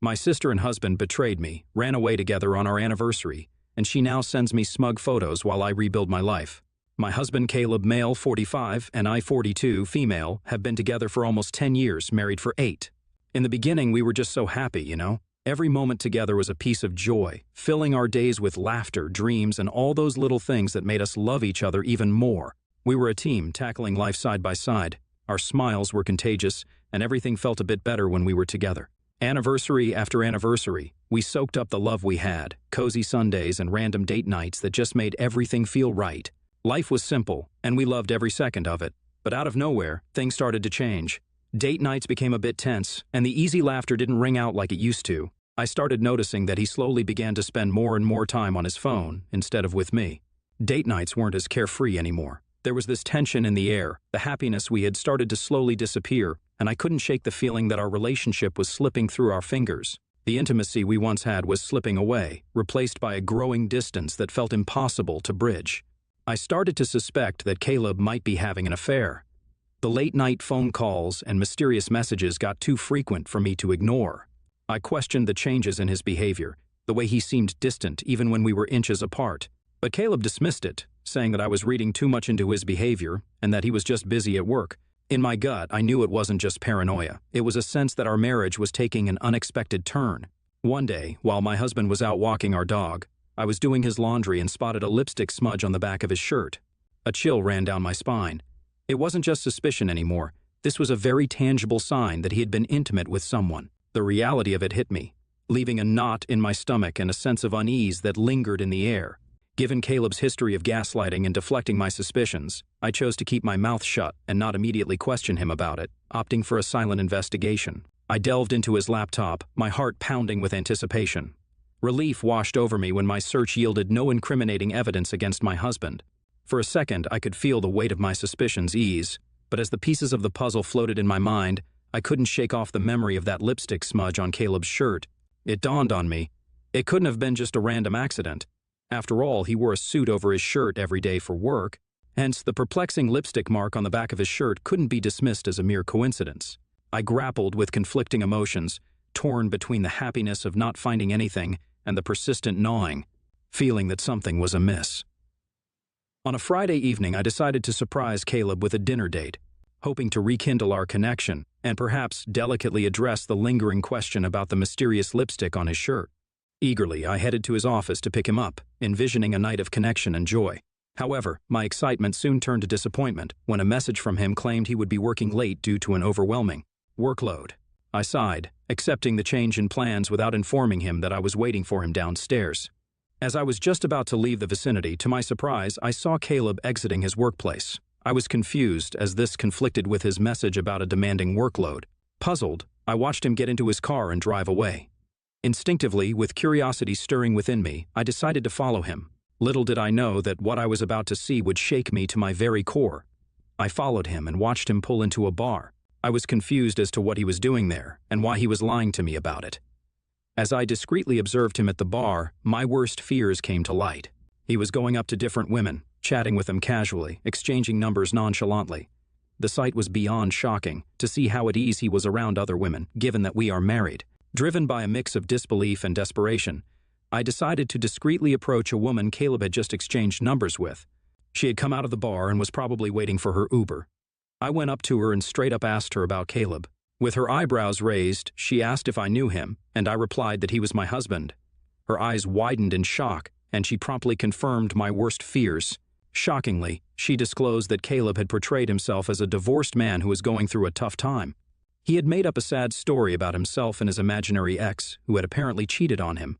My sister and husband betrayed me, ran away together on our anniversary, and she now sends me smug photos while I rebuild my life. My husband Caleb, male, 45, and I, 42, female, have been together for almost 10 years, married for 8. In the beginning, we were just so happy, you know? Every moment together was a piece of joy, filling our days with laughter, dreams, and all those little things that made us love each other even more. We were a team, tackling life side by side. Our smiles were contagious, and everything felt a bit better when we were together. Anniversary after anniversary, we soaked up the love we had, cozy Sundays and random date nights that just made everything feel right. Life was simple, and we loved every second of it. But out of nowhere, things started to change. Date nights became a bit tense, and the easy laughter didn't ring out like it used to. I started noticing that he slowly began to spend more and more time on his phone instead of with me. Date nights weren't as carefree anymore. There was this tension in the air. The happiness we had started to slowly disappear, and I couldn't shake the feeling that our relationship was slipping through our fingers. The intimacy we once had was slipping away, replaced by a growing distance that felt impossible to bridge. I started to suspect that Caleb might be having an affair. The late-night phone calls and mysterious messages got too frequent for me to ignore. I questioned the changes in his behavior, the way he seemed distant even when we were inches apart. But Caleb dismissed it, saying that I was reading too much into his behavior and that he was just busy at work. In my gut, I knew it wasn't just paranoia. It was a sense that our marriage was taking an unexpected turn. One day, while my husband was out walking our dog, I was doing his laundry and spotted a lipstick smudge on the back of his shirt. A chill ran down my spine. It wasn't just suspicion anymore. This was a very tangible sign that he had been intimate with someone. The reality of it hit me, leaving a knot in my stomach and a sense of unease that lingered in the air. Given Caleb's history of gaslighting and deflecting my suspicions, I chose to keep my mouth shut and not immediately question him about it, opting for a silent investigation. I delved into his laptop, my heart pounding with anticipation. Relief washed over me when my search yielded no incriminating evidence against my husband. For a second, I could feel the weight of my suspicions ease, but as the pieces of the puzzle floated in my mind, I couldn't shake off the memory of that lipstick smudge on Caleb's shirt. It dawned on me. It couldn't have been just a random accident. After all, he wore a suit over his shirt every day for work, hence the perplexing lipstick mark on the back of his shirt couldn't be dismissed as a mere coincidence. I grappled with conflicting emotions, torn between the happiness of not finding anything and the persistent gnawing, feeling that something was amiss. On a Friday evening, I decided to surprise Caleb with a dinner date, hoping to rekindle our connection and perhaps delicately address the lingering question about the mysterious lipstick on his shirt. Eagerly, I headed to his office to pick him up, envisioning a night of connection and joy. However, my excitement soon turned to disappointment when a message from him claimed he would be working late due to an overwhelming workload. I sighed, accepting the change in plans without informing him that I was waiting for him downstairs. As I was just about to leave the vicinity, to my surprise, I saw Caleb exiting his workplace. I was confused as this conflicted with his message about a demanding workload. Puzzled, I watched him get into his car and drive away. Instinctively, with curiosity stirring within me, I decided to follow him. Little did I know that what I was about to see would shake me to my very core. I followed him and watched him pull into a bar. I was confused as to what he was doing there and why he was lying to me about it. As I discreetly observed him at the bar, my worst fears came to light. He was going up to different women, chatting with them casually, exchanging numbers nonchalantly. The sight was beyond shocking, to see how at ease he was around other women, given that we are married. Driven by a mix of disbelief and desperation, I decided to discreetly approach a woman Caleb had just exchanged numbers with. She had come out of the bar and was probably waiting for her Uber. I went up to her and straight up asked her about Caleb. With her eyebrows raised, she asked if I knew him, and I replied that he was my husband. Her eyes widened in shock, and she promptly confirmed my worst fears. Shockingly, she disclosed that Caleb had portrayed himself as a divorced man who was going through a tough time. He had made up a sad story about himself and his imaginary ex, who had apparently cheated on him.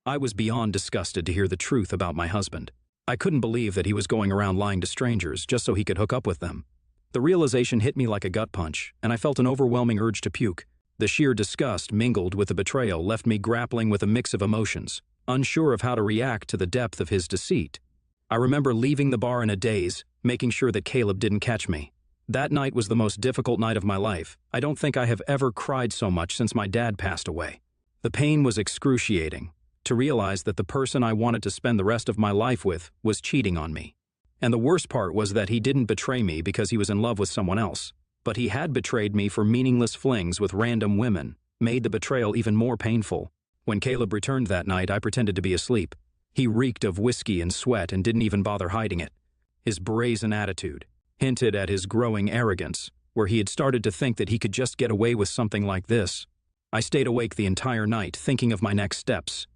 I was beyond disgusted to hear the truth about my husband. I couldn't believe that he was going around lying to strangers just so he could hook up with them. The realization hit me like a gut punch, and I felt an overwhelming urge to puke. The sheer disgust mingled with the betrayal left me grappling with a mix of emotions, unsure of how to react to the depth of his deceit. I remember leaving the bar in a daze, making sure that Caleb didn't catch me. That night was the most difficult night of my life. I don't think I have ever cried so much since my dad passed away. The pain was excruciating, to realize that the person I wanted to spend the rest of my life with was cheating on me. And the worst part was that he didn't betray me because he was in love with someone else, but he had betrayed me for meaningless flings with random women, made the betrayal even more painful. When Caleb returned that night, I pretended to be asleep. He reeked of whiskey and sweat and didn't even bother hiding it. His brazen attitude hinted at his growing arrogance, where he had started to think that he could just get away with something like this. I stayed awake the entire night, thinking of my next steps.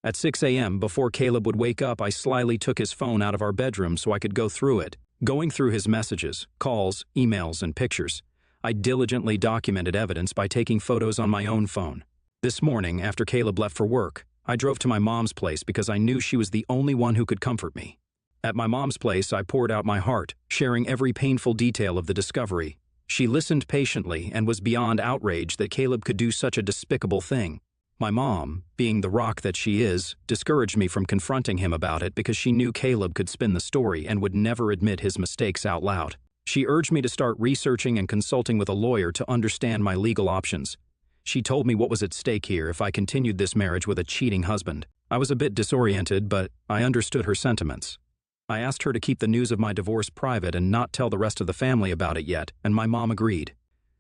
At 6 a.m., before Caleb would wake up, I slyly took his phone out of our bedroom so I could go through it. Going through his messages, calls, emails, and pictures, I diligently documented evidence by taking photos on my own phone. This morning, after Caleb left for work, I drove to my mom's place because I knew she was the only one who could comfort me. At my mom's place, I poured out my heart, sharing every painful detail of the discovery. She listened patiently and was beyond outraged that Caleb could do such a despicable thing. My mom, being the rock that she is, discouraged me from confronting him about it because she knew Caleb could spin the story and would never admit his mistakes out loud. She urged me to start researching and consulting with a lawyer to understand my legal options. She told me what was at stake here if I continued this marriage with a cheating husband. I was a bit disoriented, but I understood her sentiments. I asked her to keep the news of my divorce private and not tell the rest of the family about it yet, and my mom agreed.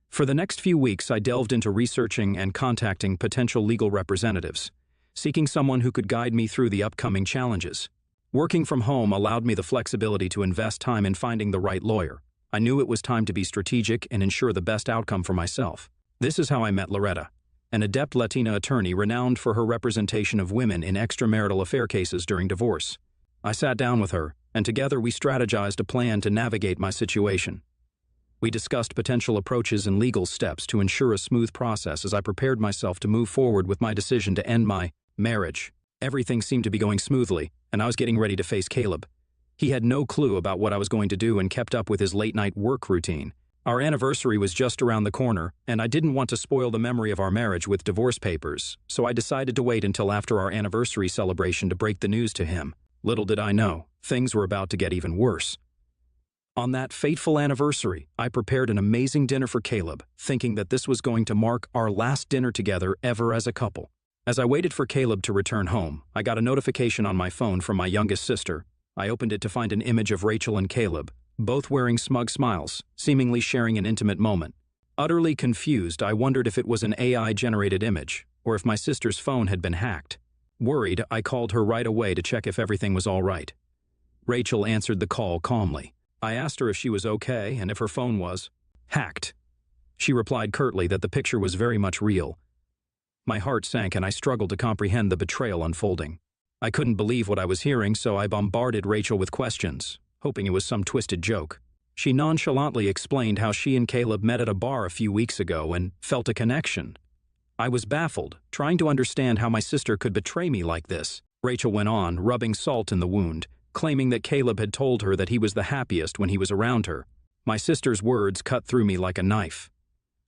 For the next few weeks, I delved into researching and contacting potential legal representatives, seeking someone who could guide me through the upcoming challenges. Working from home allowed me the flexibility to invest time in finding the right lawyer. I knew it was time to be strategic and ensure the best outcome for myself. This is how I met Loretta, an adept Latina attorney renowned for her representation of women in extramarital affair cases during divorce. I sat down with her, and together we strategized a plan to navigate my situation. We discussed potential approaches and legal steps to ensure a smooth process as I prepared myself to move forward with my decision to end my marriage. Everything seemed to be going smoothly, and I was getting ready to face Caleb. He had no clue about what I was going to do and kept up with his late-night work routine. Our anniversary was just around the corner, and I didn't want to spoil the memory of our marriage with divorce papers, so I decided to wait until after our anniversary celebration to break the news to him. Little did I know, things were about to get even worse. On that fateful anniversary, I prepared an amazing dinner for Caleb, thinking that this was going to mark our last dinner together ever as a couple. As I waited for Caleb to return home, I got a notification on my phone from my youngest sister. I opened it to find an image of Rachel and Caleb, both wearing smug smiles, seemingly sharing an intimate moment. Utterly confused, I wondered if it was an AI-generated image, or if my sister's phone had been hacked. Worried, I called her right away to check if everything was all right. Rachel answered the call calmly. I asked her if she was okay and if her phone was hacked. She replied curtly that the picture was very much real. My heart sank and I struggled to comprehend the betrayal unfolding. I couldn't believe what I was hearing, so I bombarded Rachel with questions, hoping it was some twisted joke. She nonchalantly explained how she and Caleb met at a bar a few weeks ago and felt a connection. I was baffled, trying to understand how my sister could betray me like this. Rachel went on, rubbing salt in the wound, claiming that Caleb had told her that he was the happiest when he was around her. My sister's words cut through me like a knife.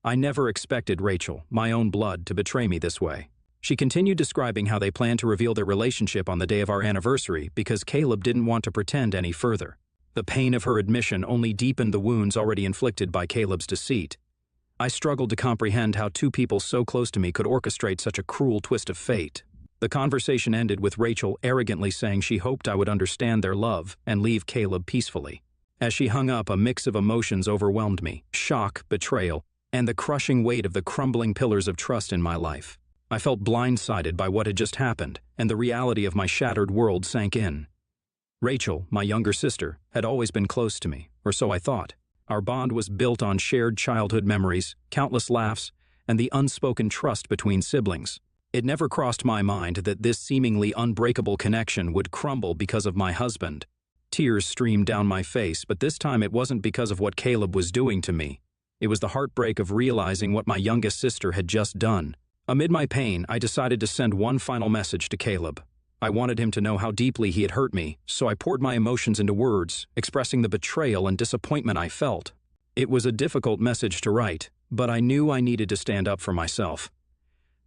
I never expected Rachel, my own blood, to betray me this way. She continued describing how they planned to reveal their relationship on the day of our anniversary because Caleb didn't want to pretend any further. The pain of her admission only deepened the wounds already inflicted by Caleb's deceit. I struggled to comprehend how two people so close to me could orchestrate such a cruel twist of fate. The conversation ended with Rachel arrogantly saying she hoped I would understand their love and leave Caleb peacefully. As she hung up, a mix of emotions overwhelmed me: shock, betrayal, and the crushing weight of the crumbling pillars of trust in my life. I felt blindsided by what had just happened, and the reality of my shattered world sank in. Rachel, my younger sister, had always been close to me, or so I thought. Our bond was built on shared childhood memories, countless laughs, and the unspoken trust between siblings. It never crossed my mind that this seemingly unbreakable connection would crumble because of my husband. Tears streamed down my face, but this time it wasn't because of what Caleb was doing to me. It was the heartbreak of realizing what my youngest sister had just done. Amid my pain, I decided to send one final message to Caleb. I wanted him to know how deeply he had hurt me, so I poured my emotions into words, expressing the betrayal and disappointment I felt. It was a difficult message to write, but I knew I needed to stand up for myself.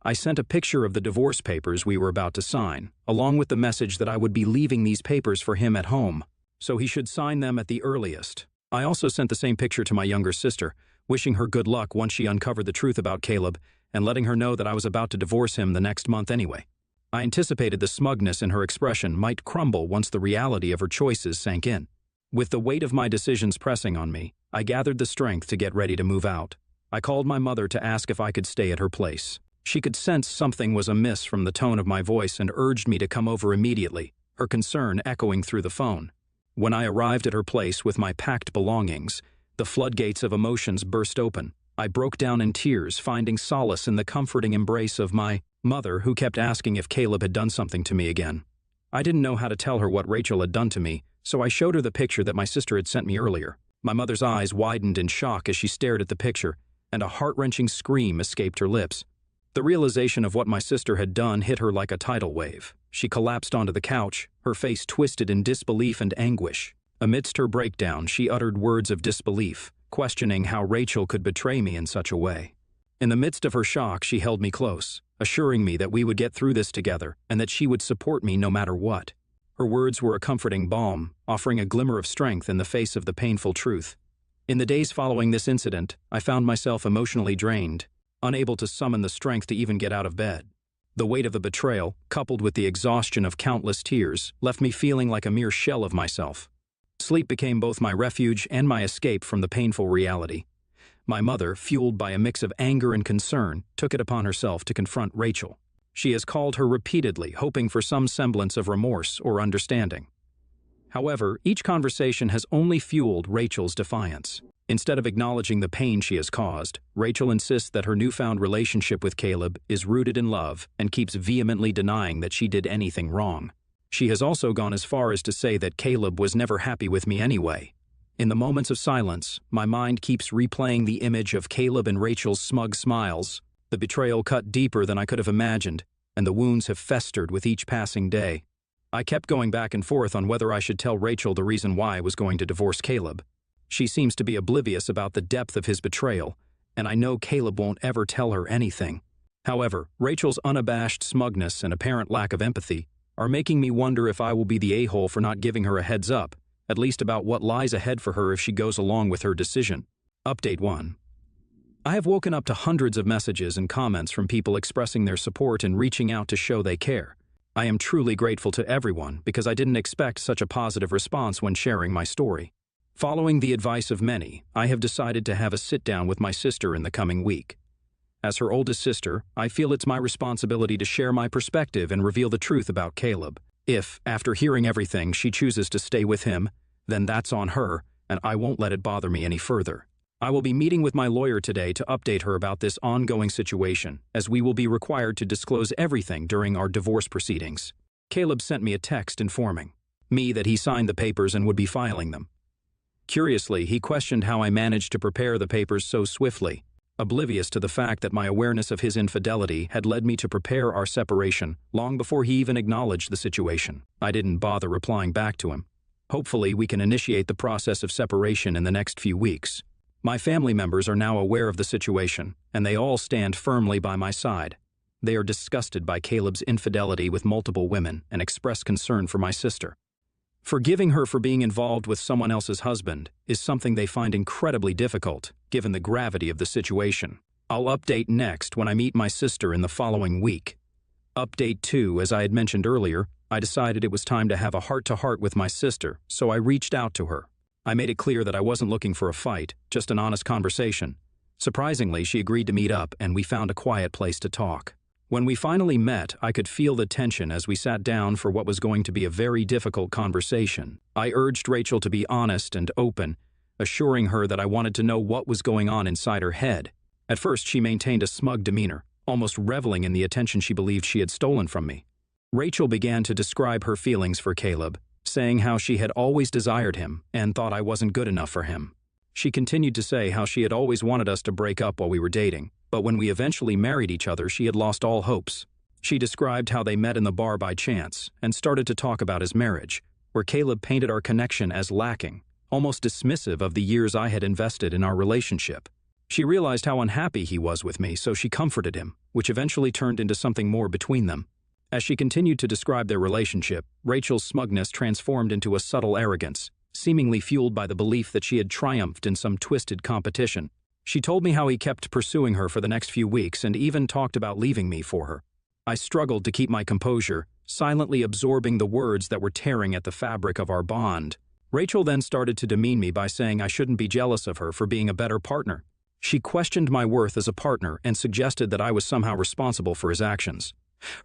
I sent a picture of the divorce papers we were about to sign, along with the message that I would be leaving these papers for him at home, so he should sign them at the earliest. I also sent the same picture to my younger sister, wishing her good luck once she uncovered the truth about Caleb, and letting her know that I was about to divorce him the next month anyway. I anticipated the smugness in her expression might crumble once the reality of her choices sank in. With the weight of my decisions pressing on me, I gathered the strength to get ready to move out. I called my mother to ask if I could stay at her place. She could sense something was amiss from the tone of my voice and urged me to come over immediately, her concern echoing through the phone. When I arrived at her place with my packed belongings, the floodgates of emotions burst open. I broke down in tears, finding solace in the comforting embrace of my mother, who kept asking if Caleb had done something to me again. I didn't know how to tell her what Rachel had done to me, so I showed her the picture that my sister had sent me earlier. My mother's eyes widened in shock as she stared at the picture, and a heart-wrenching scream escaped her lips. The realization of what my sister had done hit her like a tidal wave. She collapsed onto the couch, her face twisted in disbelief and anguish. Amidst her breakdown, she uttered words of disbelief, questioning how Rachel could betray me in such a way. In the midst of her shock, she held me close, assuring me that we would get through this together and that she would support me no matter what. Her words were a comforting balm, offering a glimmer of strength in the face of the painful truth. In the days following this incident, I found myself emotionally drained, unable to summon the strength to even get out of bed. The weight of the betrayal, coupled with the exhaustion of countless tears, left me feeling like a mere shell of myself. Sleep became both my refuge and my escape from the painful reality. My mother, fueled by a mix of anger and concern, took it upon herself to confront Rachel. She has called her repeatedly, hoping for some semblance of remorse or understanding. However, each conversation has only fueled Rachel's defiance. Instead of acknowledging the pain she has caused, Rachel insists that her newfound relationship with Caleb is rooted in love and keeps vehemently denying that she did anything wrong. She has also gone as far as to say that Caleb was never happy with me anyway. In the moments of silence, my mind keeps replaying the image of Caleb and Rachel's smug smiles. The betrayal cut deeper than I could have imagined, and the wounds have festered with each passing day. I kept going back and forth on whether I should tell Rachel the reason why I was going to divorce Caleb. She seems to be oblivious about the depth of his betrayal, and I know Caleb won't ever tell her anything. However, Rachel's unabashed smugness and apparent lack of empathy are making me wonder if I will be the a-hole for not giving her a heads up, at least about what lies ahead for her if she goes along with her decision. Update 1. I have woken up to hundreds of messages and comments from people expressing their support and reaching out to show they care. I am truly grateful to everyone because I didn't expect such a positive response when sharing my story. Following the advice of many, I have decided to have a sit-down with my sister in the coming week. As her oldest sister, I feel it's my responsibility to share my perspective and reveal the truth about Caleb. If, after hearing everything, she chooses to stay with him, then that's on her, and I won't let it bother me any further. I will be meeting with my lawyer today to update her about this ongoing situation, as we will be required to disclose everything during our divorce proceedings. Caleb sent me a text informing me that he signed the papers and would be filing them. Curiously, he questioned how I managed to prepare the papers so swiftly, oblivious to the fact that my awareness of his infidelity had led me to prepare our separation long before he even acknowledged the situation. I didn't bother replying back to him. Hopefully, we can initiate the process of separation in the next few weeks. My family members are now aware of the situation, and they all stand firmly by my side. They are disgusted by Caleb's infidelity with multiple women and express concern for my sister. Forgiving her for being involved with someone else's husband is something they find incredibly difficult, given the gravity of the situation. I'll update next when I meet my sister in the following week. Update 2, as I had mentioned earlier, I decided it was time to have a heart-to-heart with my sister, so I reached out to her. I made it clear that I wasn't looking for a fight, just an honest conversation. Surprisingly, she agreed to meet up, and we found a quiet place to talk. When we finally met, I could feel the tension as we sat down for what was going to be a very difficult conversation. I urged Rachel to be honest and open, assuring her that I wanted to know what was going on inside her head. At first, she maintained a smug demeanor, almost reveling in the attention she believed she had stolen from me. Rachel began to describe her feelings for Caleb, saying how she had always desired him and thought I wasn't good enough for him. She continued to say how she had always wanted us to break up while we were dating, but when we eventually married each other, she had lost all hopes. She described how they met in the bar by chance and started to talk about his marriage, where Caleb painted our connection as lacking, almost dismissive of the years I had invested in our relationship. She realized how unhappy he was with me, so she comforted him, which eventually turned into something more between them. As she continued to describe their relationship, Rachel's smugness transformed into a subtle arrogance, seemingly fueled by the belief that she had triumphed in some twisted competition. She told me how he kept pursuing her for the next few weeks and even talked about leaving me for her. I struggled to keep my composure, silently absorbing the words that were tearing at the fabric of our bond. Rachel then started to demean me by saying I shouldn't be jealous of her for being a better partner. She questioned my worth as a partner and suggested that I was somehow responsible for his actions.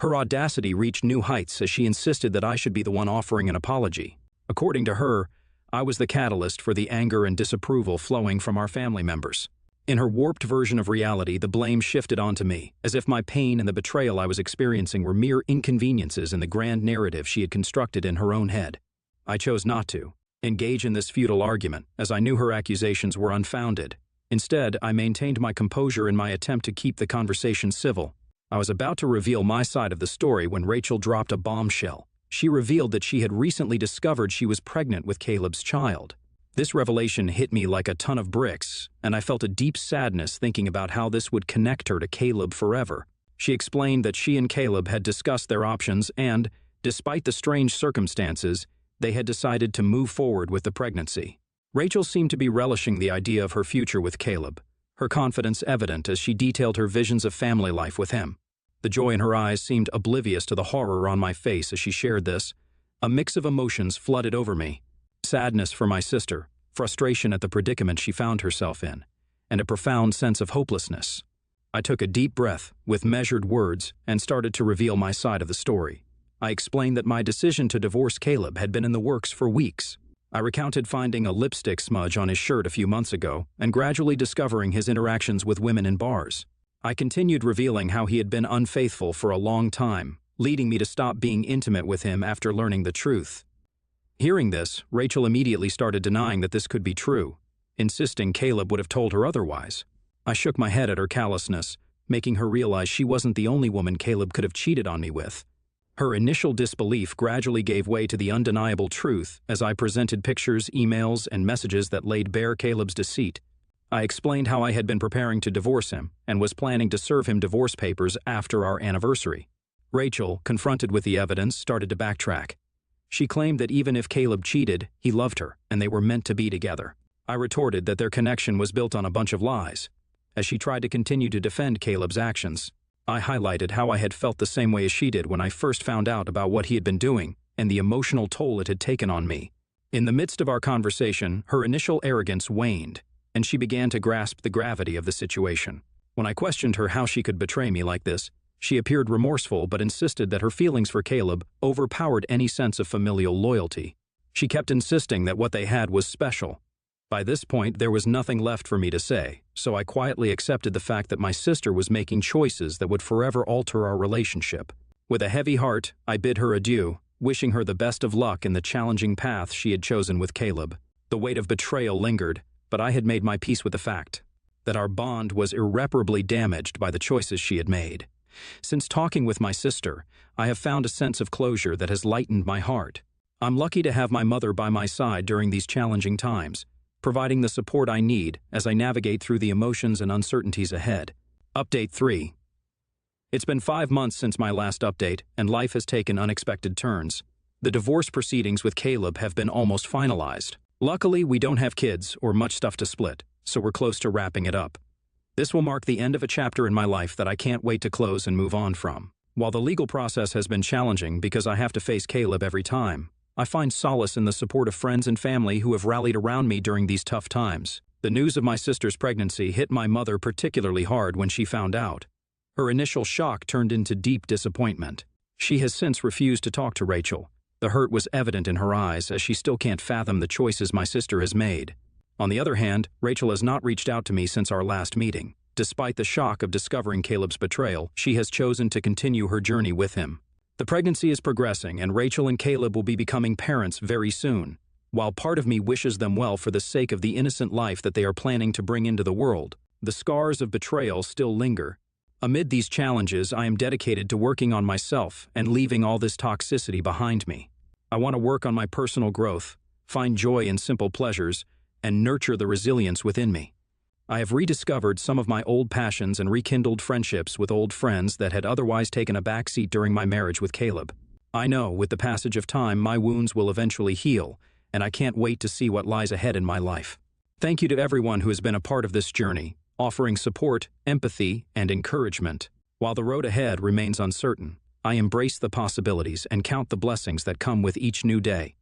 Her audacity reached new heights as she insisted that I should be the one offering an apology. According to her, I was the catalyst for the anger and disapproval flowing from our family members. In her warped version of reality, the blame shifted onto me, as if my pain and the betrayal I was experiencing were mere inconveniences in the grand narrative she had constructed in her own head. I chose not to engage in this futile argument, as I knew her accusations were unfounded. Instead, I maintained my composure in my attempt to keep the conversation civil. I was about to reveal my side of the story when Rachel dropped a bombshell. She revealed that she had recently discovered she was pregnant with Caleb's child. This revelation hit me like a ton of bricks, and I felt a deep sadness thinking about how this would connect her to Caleb forever. She explained that she and Caleb had discussed their options and, despite the strange circumstances, they had decided to move forward with the pregnancy. Rachel seemed to be relishing the idea of her future with Caleb, her confidence evident as she detailed her visions of family life with him. The joy in her eyes seemed oblivious to the horror on my face as she shared this. A mix of emotions flooded over me. Sadness for my sister, frustration at the predicament she found herself in, and a profound sense of hopelessness. I took a deep breath, with measured words, and started to reveal my side of the story. I explained that my decision to divorce Caleb had been in the works for weeks. I recounted finding a lipstick smudge on his shirt a few months ago and gradually discovering his interactions with women in bars. I continued revealing how he had been unfaithful for a long time, leading me to stop being intimate with him after learning the truth. Hearing this, Rachel immediately started denying that this could be true, insisting Caleb would have told her otherwise. I shook my head at her callousness, making her realize she wasn't the only woman Caleb could have cheated on me with. Her initial disbelief gradually gave way to the undeniable truth as I presented pictures, emails, and messages that laid bare Caleb's deceit. I explained how I had been preparing to divorce him and was planning to serve him divorce papers after our anniversary. Rachel, confronted with the evidence, started to backtrack. She claimed that even if Caleb cheated, he loved her and they were meant to be together. I retorted that their connection was built on a bunch of lies. As she tried to continue to defend Caleb's actions, I highlighted how I had felt the same way as she did when I first found out about what he had been doing and the emotional toll it had taken on me. In the midst of our conversation, her initial arrogance waned, and she began to grasp the gravity of the situation. When I questioned her how she could betray me like this, she appeared remorseful but insisted that her feelings for Caleb overpowered any sense of familial loyalty. She kept insisting that what they had was special. By this point, there was nothing left for me to say, so I quietly accepted the fact that my sister was making choices that would forever alter our relationship. With a heavy heart, I bid her adieu, wishing her the best of luck in the challenging path she had chosen with Caleb. The weight of betrayal lingered, but I had made my peace with the fact that our bond was irreparably damaged by the choices she had made. Since talking with my sister, I have found a sense of closure that has lightened my heart. I'm lucky to have my mother by my side during these challenging times, providing the support I need as I navigate through the emotions and uncertainties ahead. Update 3. It's been 5 months since my last update, and life has taken unexpected turns. The divorce proceedings with Caleb have been almost finalized. Luckily, we don't have kids or much stuff to split, so we're close to wrapping it up. This will mark the end of a chapter in my life that I can't wait to close and move on from. While the legal process has been challenging because I have to face Caleb every time, I find solace in the support of friends and family who have rallied around me during these tough times. The news of my sister's pregnancy hit my mother particularly hard when she found out. Her initial shock turned into deep disappointment. She has since refused to talk to Rachel. The hurt was evident in her eyes as she still can't fathom the choices my sister has made. On the other hand, Rachel has not reached out to me since our last meeting. Despite the shock of discovering Caleb's betrayal, she has chosen to continue her journey with him. The pregnancy is progressing, and Rachel and Caleb will be becoming parents very soon. While part of me wishes them well for the sake of the innocent life that they are planning to bring into the world, the scars of betrayal still linger. Amid these challenges, I am dedicated to working on myself and leaving all this toxicity behind me. I want to work on my personal growth, find joy in simple pleasures, and nurture the resilience within me. I have rediscovered some of my old passions and rekindled friendships with old friends that had otherwise taken a backseat during my marriage with Caleb. I know, with the passage of time, my wounds will eventually heal, and I can't wait to see what lies ahead in my life. Thank you to everyone who has been a part of this journey, offering support, empathy, and encouragement. While the road ahead remains uncertain, I embrace the possibilities and count the blessings that come with each new day.